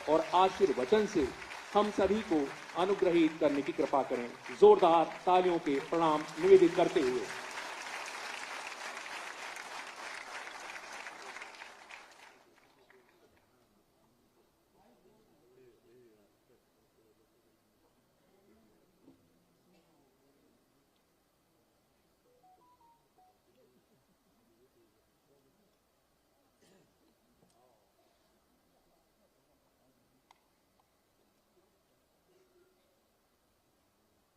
और आशीर्वचन से हम सभी को अनुग्रहित करने की कृपा करें। जोरदार तालियों के प्रणाम निवेदित करते हुए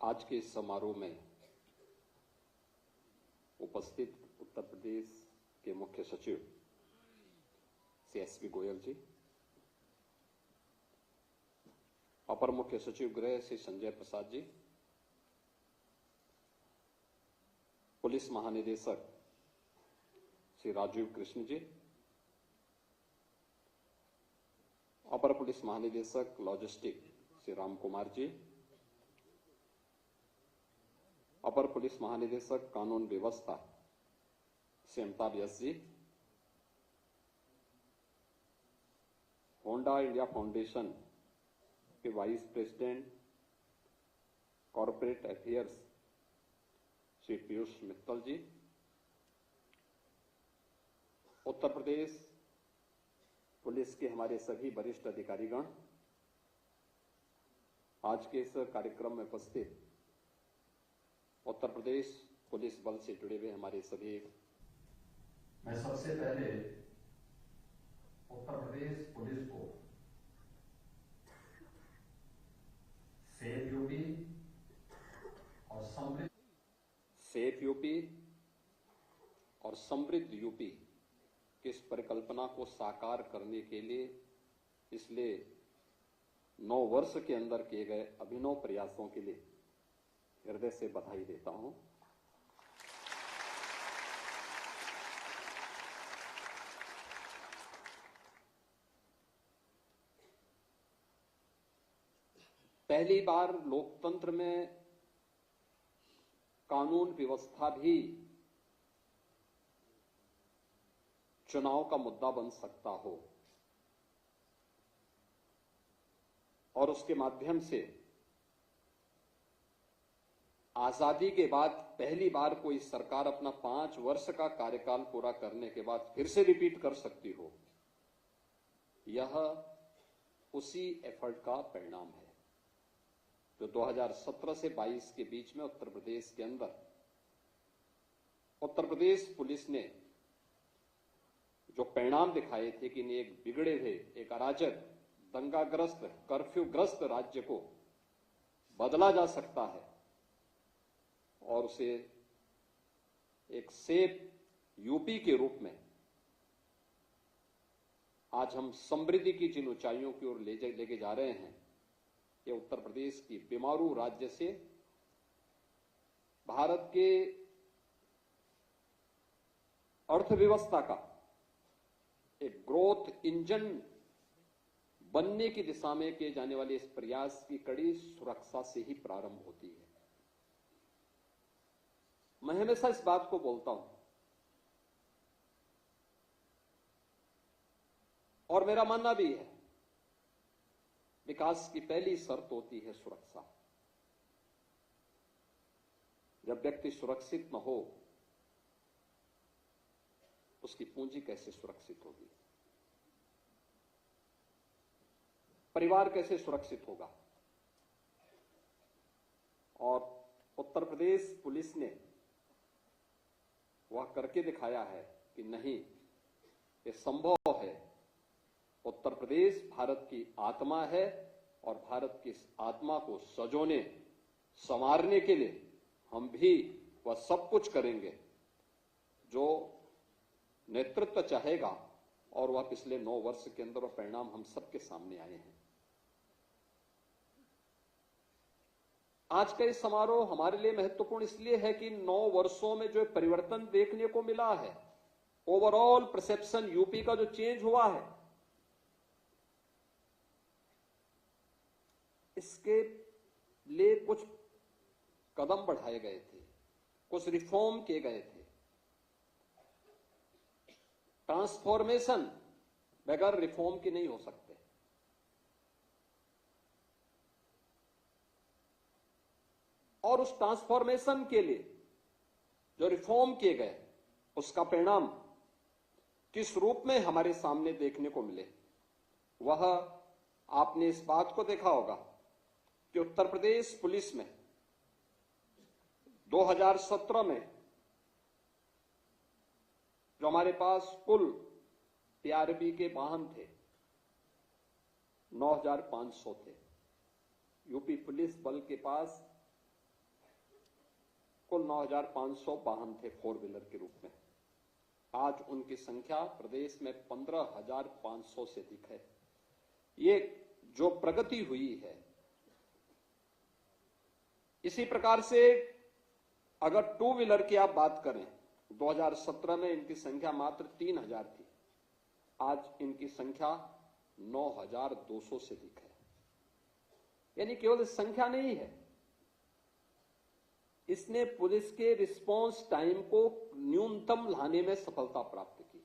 आज के इस समारोह में उपस्थित उत्तर प्रदेश के मुख्य सचिव श्री एसपी गोयल जी, अपर मुख्य सचिव गृह श्री संजय प्रसाद जी, पुलिस महानिदेशक श्री राजीव कृष्ण जी, अपर पुलिस महानिदेशक लॉजिस्टिक श्री राम कुमार जी, अपर पुलिस महानिदेशक कानून व्यवस्था Shri Amitabh Yash ji, Honda India foundation के vice president corporate affairs Shri Piyush Mittal ji, Uttar Pradesh police के हमारे सभी वरिष्ठ अधिकारीगण, आज के इस कार्यक्रम में उपस्थित उत्तर प्रदेश पुलिस बल से जुड़े हुए हमारे सभी। मैं सबसे पहले उत्तर प्रदेश पुलिस को सेफ यूपी और समृद्ध यूपी की इस परिकल्पना को साकार करने के लिए पिछले 9 वर्ष के अंदर किए गए अभिनव प्रयासों के लिए हृदय से बधाई देता हूं। पहली बार लोकतंत्र में कानून व्यवस्था भी चुनाव का मुद्दा बन सकता हो और उसके माध्यम से आजादी के बाद पहली बार कोई सरकार अपना 5 वर्ष का कार्यकाल पूरा करने के बाद फिर से रिपीट कर सकती हो। यह उसी एफर्ट का परिणाम है जो 2017 से 22 के बीच में उत्तर प्रदेश के अंदर उत्तर प्रदेश पुलिस ने जो परिणाम दिखाए थे कि एक बिगड़े हुए, एक अराजक, दंगाग्रस्त, कर्फ्यूग्रस्त राज्य को बदला जा सकता है और उसे एक सेफ यूपी के रूप में आज हम समृद्धि की जिन ऊंचाइयों की ओर लेके जा रहे हैं, ये उत्तर प्रदेश की बीमारू राज्य से भारत के अर्थव्यवस्था का एक ग्रोथ इंजन बनने की दिशा में किए जाने वाले इस प्रयास की कड़ी सुरक्षा से ही प्रारंभ होती है। मैं हमेशा इस बात को बोलता हूं और मेरा मानना भी है, विकास की पहली शर्त होती है सुरक्षा। जब व्यक्ति सुरक्षित न हो, उसकी पूंजी कैसे सुरक्षित होगी, परिवार कैसे सुरक्षित होगा। और उत्तर प्रदेश पुलिस ने वह करके दिखाया है कि नहीं, ये संभव है। उत्तर प्रदेश भारत की आत्मा है और भारत की इस आत्मा को सजोने संवारने के लिए हम भी वह सब कुछ करेंगे जो नेतृत्व चाहेगा और वह पिछले 9 वर्ष के अंदर वह परिणाम हम सबके सामने आए हैं। आज का इस समारोह हमारे लिए महत्वपूर्ण इसलिए है कि 9 वर्षों में जो परिवर्तन देखने को मिला है, ओवरऑल परसेप्शन यूपी का जो चेंज हुआ है, इसके लिए कुछ कदम बढ़ाए गए थे, कुछ रिफॉर्म किए गए थे। ट्रांसफॉर्मेशन बगैर रिफॉर्म के नहीं हो सकते। और उस ट्रांसफॉर्मेशन के लिए जो रिफॉर्म किए गए उसका परिणाम किस रूप में हमारे सामने देखने को मिले, वह आपने इस बात को देखा होगा कि उत्तर प्रदेश पुलिस में 2017 में जो हमारे पास कुल टीआरपी के वाहन थे 9,500 थे। यूपी पुलिस बल के पास कुल 9,500 वाहन थे 4 व्हीलर के रूप में। आज उनकी संख्या प्रदेश में 15,500 से अधिक है। ये जो प्रगति हुई है, इसी प्रकार से अगर 2 व्हीलर की आप बात करें, 2017 में इनकी संख्या मात्र 3,000 थी, आज इनकी संख्या 9,200 से अधिक है। यानी केवल संख्या नहीं है, इसने पुलिस के रिस्पांस टाइम को न्यूनतम लाने में सफलता प्राप्त की।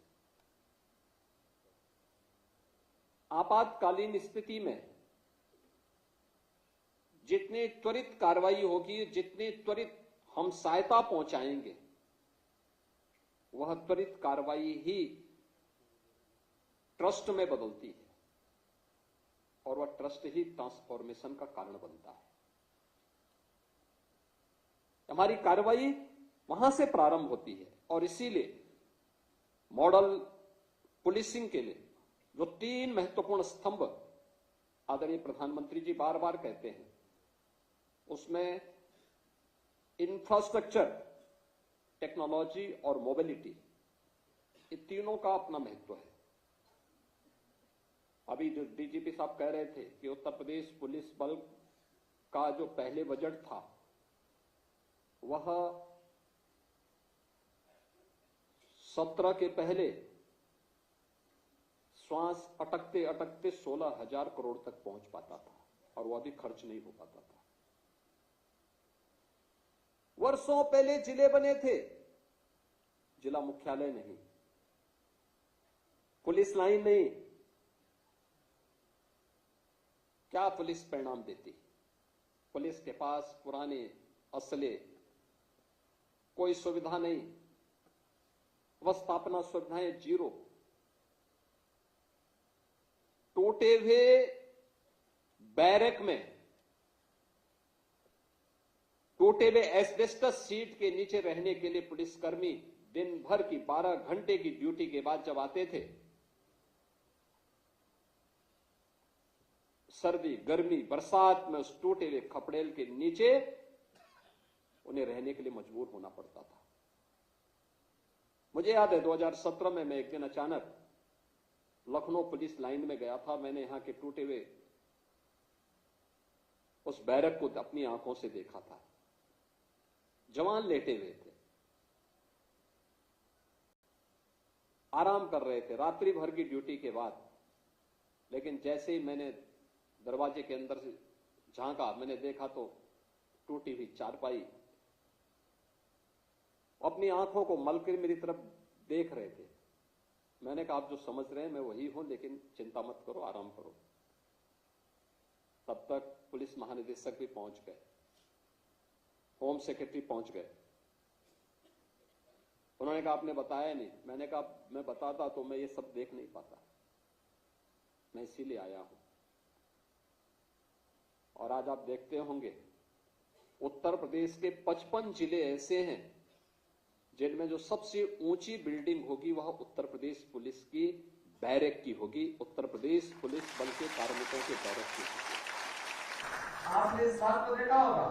आपातकालीन स्थिति में जितनी त्वरित कार्रवाई होगी, जितनी त्वरित हम सहायता पहुंचाएंगे, वह त्वरित कार्रवाई ही ट्रस्ट में बदलती है और वह ट्रस्ट ही ट्रांसफॉर्मेशन का कारण बनता है। हमारी कार्रवाई वहां से प्रारंभ होती है और इसीलिए मॉडल पुलिसिंग के लिए जो 3 महत्वपूर्ण स्तंभ आदरणीय प्रधानमंत्री जी बार बार कहते हैं, उसमें इंफ्रास्ट्रक्चर, टेक्नोलॉजी और मोबिलिटी, ये तीनों का अपना महत्व है। अभी जो डीजीपी साहब कह रहे थे कि उत्तर प्रदेश पुलिस बल का जो पहले बजट था वह 17 के पहले श्वास अटकते अटकते 16,000 करोड़ तक पहुंच पाता था और वह भी खर्च नहीं हो पाता था। वर्षों पहले जिले बने थे, जिला मुख्यालय नहीं, पुलिस लाइन नहीं। क्या पुलिस परिणाम देती? पुलिस के पास पुराने असले, कोई सुविधा नहीं, अवस्थापना सुविधाएं जीरो, टूटे हुए बैरक में, टूटे हुए एस्बेस्टस शीट के नीचे रहने के लिए पुलिसकर्मी दिन भर की 12 घंटे की ड्यूटी के बाद जब आते थे, सर्दी, गर्मी, बरसात में उस टूटे हुए खपड़ेल के नीचे उन्हें रहने के लिए मजबूर होना पड़ता था। मुझे याद है 2017 में मैं एक दिन अचानक लखनऊ पुलिस लाइन में गया था। मैंने यहां के टूटे हुए उस बैरक को अपनी आंखों से देखा था। जवान लेटे हुए थे, आराम कर रहे थे रात्रि भर की ड्यूटी के बाद। लेकिन जैसे ही मैंने दरवाजे के अंदर से झांका, मैंने देखा तो टूटी हुई चारपाई, अपनी आंखों को मलकर मेरी तरफ देख रहे थे। मैंने कहा आप जो समझ रहे हैं मैं वही हूं, लेकिन चिंता मत करो, आराम करो। तब तक पुलिस महानिदेशक भी पहुंच गए, होम सेक्रेटरी पहुंच गए। उन्होंने कहा आपने बताया नहीं। मैंने कहा मैं बताता तो मैं ये सब देख नहीं पाता, मैं इसीलिए आया हूं। और आज आप देखते होंगे उत्तर प्रदेश के 55 जिले ऐसे हैं जिनमें जो सबसे ऊंची बिल्डिंग होगी वह उत्तर प्रदेश पुलिस की बैरक की होगी, उत्तर प्रदेश पुलिस बल के कार्मिकों के बैरक की होगी। आपने इस बात को देखा होगा,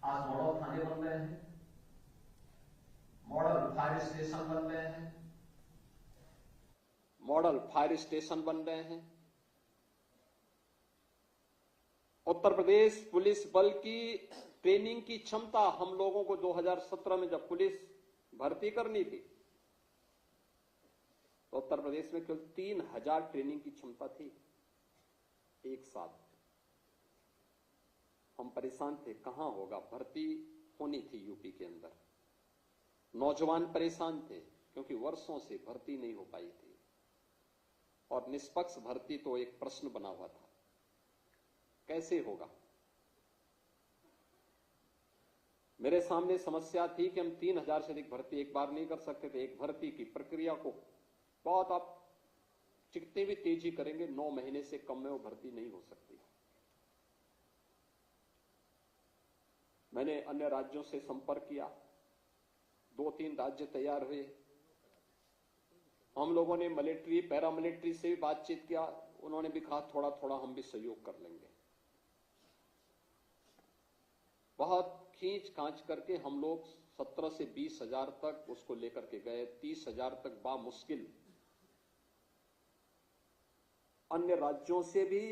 आज मॉडल थाने बन रहे हैं, मॉडल फायर स्टेशन बन रहे हैं, मॉडल फायर स्टेशन बन रहे हैं। उत्तर प्रदेश पुलिस बल की ट्रेनिंग की क्षमता हम लोगों को 2017 में जब पुलिस भर्ती करनी थी तो उत्तर प्रदेश में केवल 3,000 ट्रेनिंग की क्षमता थी एक साथ। हम परेशान थे, कहां होगा, भर्ती होनी थी यूपी के अंदर। नौजवान परेशान थे क्योंकि वर्षों से भर्ती नहीं हो पाई थी और निष्पक्ष भर्ती तो एक प्रश्न बना हुआ था, कैसे होगा। मेरे सामने समस्या थी कि हम 3000 से अधिक भर्ती एक बार नहीं कर सकते थे। एक भर्ती की प्रक्रिया को बहुत आप जितनी भी तेजी करेंगे 9 महीने से कम में वो भर्ती नहीं हो सकती। मैंने अन्य राज्यों से संपर्क किया, 2-3 राज्य तैयार हुए। हम लोगों ने मिलिट्री पैरामिलिट्री से भी बातचीत किया, उन्होंने भी कहा थोड़ा थोड़ा हम भी सहयोग कर लेंगे। बहुत खींच खांच करके हम लोग 17 से 20 हजार तक उसको लेकर के गए। 30 हजार तक बामुश्किल अन्य राज्यों से भी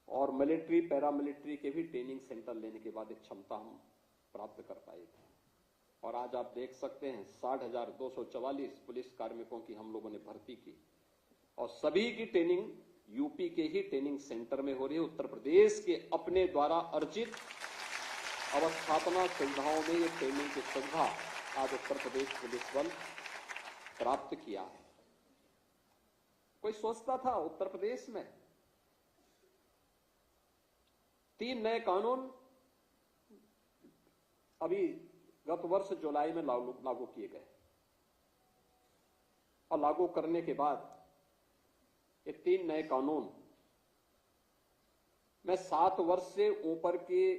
और मिलिट्री पैरामिलिट्री के भी ट्रेनिंग सेंटर लेने के बाद एक क्षमता हम प्राप्त कर पाए थे। और आज आप देख सकते हैं 60,244 पुलिस कार्मिकों की हम लोगों ने भर्ती की और सभी की ट्रेनिंग यूपी के ही ट्रेनिंग सेंटर में हो रही है। उत्तर प्रदेश के अपने द्वारा अर्जित अवस्थापना सुविधाओं में ये ट्रेनिंग की सुविधा आज उत्तर प्रदेश पुलिस बल प्राप्त किया है। कोई सोचता था उत्तर प्रदेश में 3 नए कानून अभी गत वर्ष जुलाई में लागू किए गए और लागू करने के बाद ये 3 नए कानून में 7 वर्ष से ऊपर के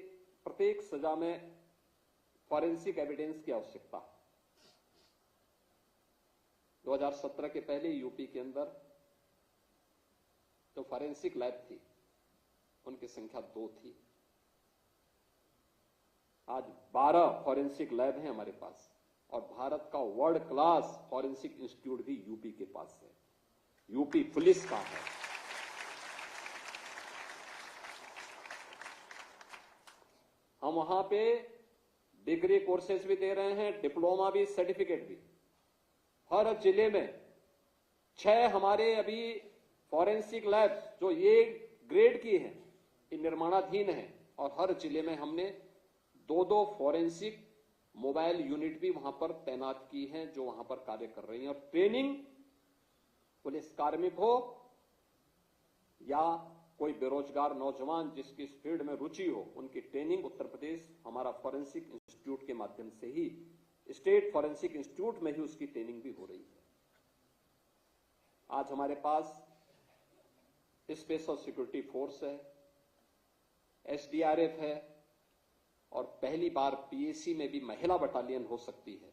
प्रत्येक सजा में फॉरेंसिक एविडेंस की आवश्यकता। 2017 के पहले यूपी के अंदर जो फॉरेंसिक लैब थी उनकी संख्या 2 थी। आज 12 फॉरेंसिक लैब हैं हमारे पास और भारत का वर्ल्ड क्लास फॉरेंसिक इंस्टीट्यूट भी यूपी के पास है, यूपी पुलिस का है। हम वहां पे डिग्री कोर्सेज भी दे रहे हैं, डिप्लोमा भी, सर्टिफिकेट भी। हर जिले में 6 हमारे अभी फॉरेंसिक लैब्स जो ये ग्रेड की हैं, ये निर्माणाधीन हैं और हर जिले में हमने 2-2 फॉरेंसिक मोबाइल यूनिट भी वहां पर तैनात की हैं जो वहां पर कार्य कर रही हैं। और ट्रेनिंग पुलिस कार्मिक हो या कोई बेरोजगार नौजवान जिसकी इस फील्ड में रुचि हो, उनकी ट्रेनिंग उत्तर प्रदेश हमारा फॉरेंसिक इंस्टीट्यूट के माध्यम से ही, स्टेट फॉरेंसिक इंस्टीट्यूट में ही उसकी ट्रेनिंग भी हो रही है। आज हमारे पास स्पेशल सिक्योरिटी फोर्स है, एसडीआरएफ है और पहली बार पीएसी में भी महिला बटालियन हो सकती है।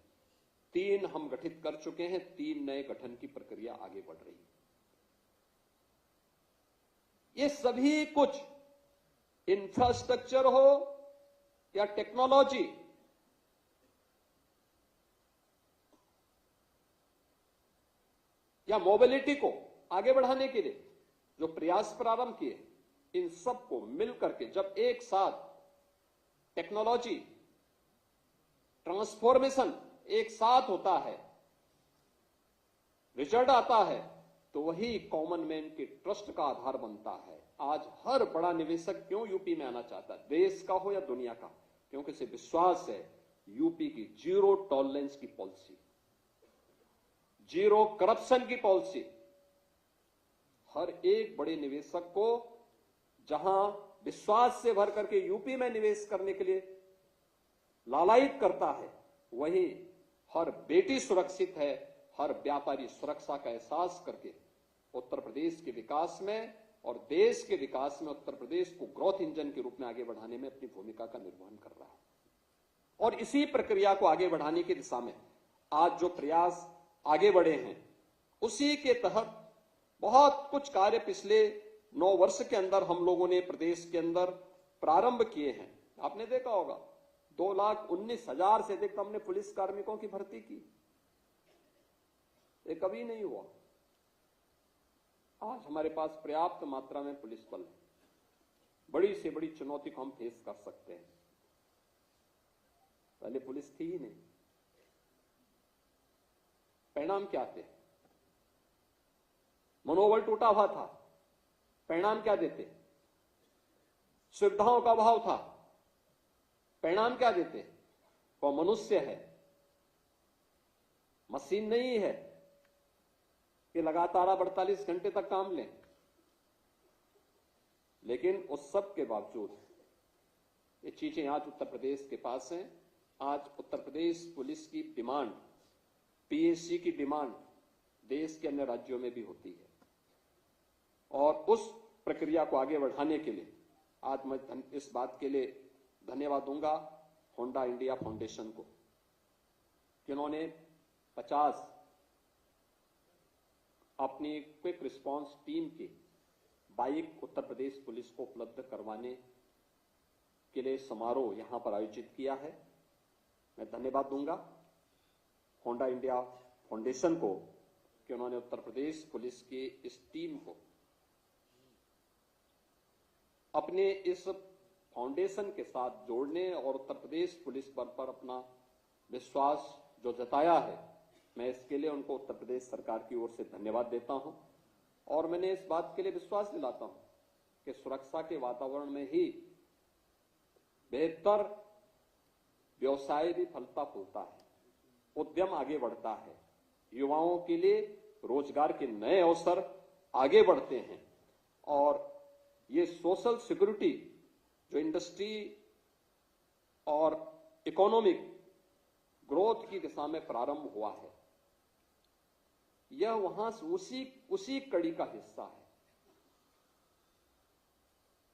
3 हम गठित कर चुके हैं, 3 नए गठन की प्रक्रिया आगे बढ़ रही है। ये सभी कुछ इंफ्रास्ट्रक्चर हो या टेक्नोलॉजी, या मोबिलिटी को आगे बढ़ाने के लिए जो प्रयास प्रारंभ किए, इन सबको मिलकर के जब एक साथ टेक्नोलॉजी ट्रांसफॉर्मेशन एक साथ होता है, रिजल्ट आता है, तो वही कॉमन मैन के ट्रस्ट का आधार बनता है। आज हर बड़ा निवेशक क्यों यूपी में आना चाहता है, देश का हो या दुनिया का? क्योंकि उसे विश्वास है यूपी की जीरो टॉलरेंस की पॉलिसी, जीरो करप्शन की पॉलिसी। हर एक बड़े निवेशक को जहां विश्वास से भर करके यूपी में निवेश करने के लिए लालायित करता है, वहीं हर बेटी सुरक्षित है, हर व्यापारी सुरक्षा का एहसास करके उत्तर प्रदेश के विकास में और देश के विकास में उत्तर प्रदेश को ग्रोथ इंजन के रूप में आगे बढ़ाने में अपनी भूमिका का निर्वहन कर रहा है। और इसी प्रक्रिया को आगे बढ़ाने की दिशा में आज जो प्रयास आगे बढ़े हैं, उसी के तहत बहुत कुछ कार्य पिछले 9 वर्ष के अंदर हम लोगों ने प्रदेश के अंदर प्रारंभ किए हैं। आपने देखा होगा 2,19,000 से अधिक हमने पुलिस कार्मिकों की भर्ती की, ये कभी नहीं हुआ। आज हमारे पास पर्याप्त मात्रा में पुलिस बल है, बड़ी से बड़ी चुनौती को हम फेस कर सकते हैं। पहले पुलिस थी ही नहीं। परिणाम क्या थे? मनोबल टूटा हुआ था। परिणाम क्या देते? सुविधाओं का अभाव था। परिणाम क्या देते? वो मनुष्य है, मशीन नहीं है कि लगातार 48 घंटे तक काम लें। लेकिन उस सब के बावजूद ये चीजें आज उत्तर प्रदेश के पास हैं आज उत्तर प्रदेश पुलिस की डिमांड, पीएससी की डिमांड देश के अन्य राज्यों में भी होती है और उस प्रक्रिया को आगे बढ़ाने के लिए आज मैं इस बात के लिए धन्यवाद दूंगा होंडा इंडिया फाउंडेशन को, जिन्होंने 50 अपनी क्विक रिस्पांस टीम की बाइक उत्तर प्रदेश पुलिस को उपलब्ध करवाने के लिए समारोह यहां पर आयोजित किया है। मैं धन्यवाद दूंगा होंडा इंडिया फाउंडेशन को कि उन्होंने उत्तर प्रदेश पुलिस की इस टीम को अपने इस फाउंडेशन के साथ जोड़ने और उत्तर प्रदेश पुलिस पर अपना विश्वास जो जताया है, मैं इसके लिए उनको उत्तर प्रदेश सरकार की ओर से धन्यवाद देता हूं। और मैंने इस बात के लिए विश्वास दिलाता हूं कि सुरक्षा के वातावरण में ही बेहतर व्यवसाय भी फलता फूलता है, उद्यम आगे बढ़ता है, युवाओं के लिए रोजगार के नए अवसर आगे बढ़ते हैं और ये सोशल सिक्योरिटी जो इंडस्ट्री और इकोनॉमिक ग्रोथ की दिशा में प्रारंभ हुआ है, यह वहां से उसी कड़ी का हिस्सा है।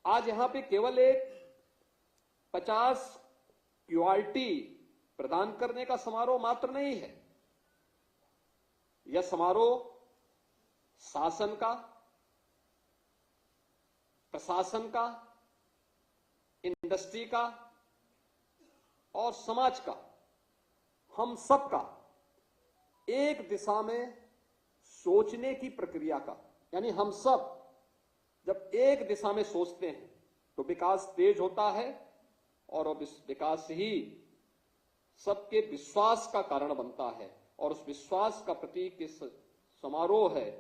आज यहां पे केवल एक 50 क्यूआरटी प्रदान करने का समारोह मात्र नहीं है, यह समारोह शासन का, प्रशासन का, इंडस्ट्री का और समाज का, हम सबका एक दिशा में सोचने की प्रक्रिया का, यानी हम सब जब एक दिशा में सोचते हैं तो विकास तेज होता है और विकास ही सबके विश्वास का कारण बनता है और उस विश्वास का प्रतीक इस समारोह है,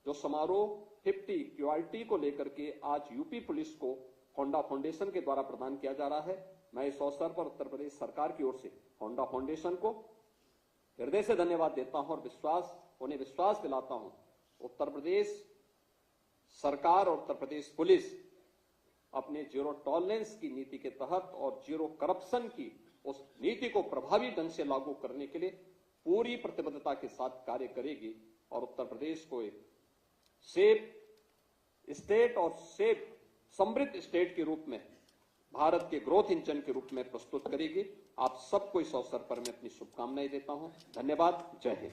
जो समारोह 50 क्यूआरटी को लेकर के आज यूपी पुलिस को होंडा फाउंडेशन के द्वारा प्रदान किया जा रहा है। मैं इस अवसर पर उत्तर प्रदेश सरकार की ओर से होंडा फाउंडेशन को हृदय से धन्यवाद देता हूं और उन्हें विश्वास दिलाता हूं उत्तर प्रदेश सरकार और उत्तर प्रदेश पुलिस अपने जीरो टॉलरेंस की नीति के तहत और जीरो करप्शन की उस नीति को प्रभावी ढंग से लागू करने के लिए पूरी प्रतिबद्धता के साथ कार्य करेगी और उत्तर प्रदेश को एक सेफ स्टेट और सेफ समृद्ध स्टेट के रूप में भारत के ग्रोथ इंजन के रूप में प्रस्तुत करेगी। आप सबको इस अवसर पर मैं अपनी शुभकामनाएं देता हूं। धन्यवाद। जय हिंद।